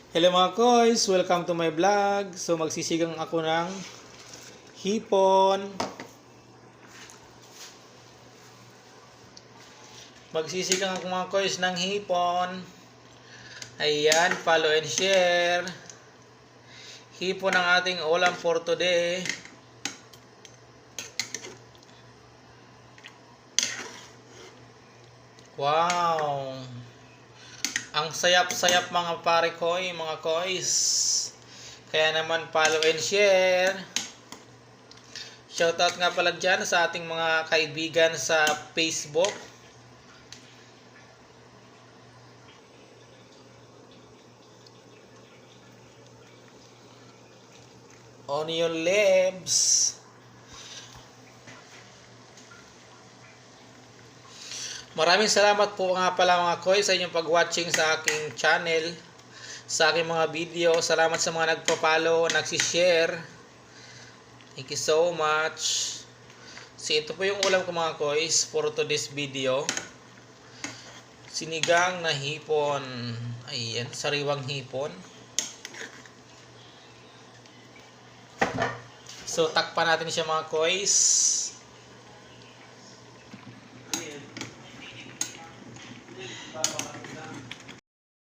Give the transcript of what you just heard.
Hello mga koys! Welcome to my vlog. So magsisigang ako ng hipon. Magsisigang ako mga koys ng hipon. Ayan, follow and share. Hipon ang ating ulam for today. Wow! Ang sayap-sayap mga pare koy, mga koys. Kaya naman follow and share. Shoutout nga pala dyan sa ating mga kaibigan sa Facebook. Onion Labs. Maraming salamat po nga pala mga koy sa inyong pag-watching sa aking channel, sa aking mga video. Salamat sa mga nagpa-follow, nagsishare. Thank you so much. So ito po yung ulam ko mga koys for today's video. Sinigang na hipon. Ayan, sariwang hipon. So takpan natin siya mga koys.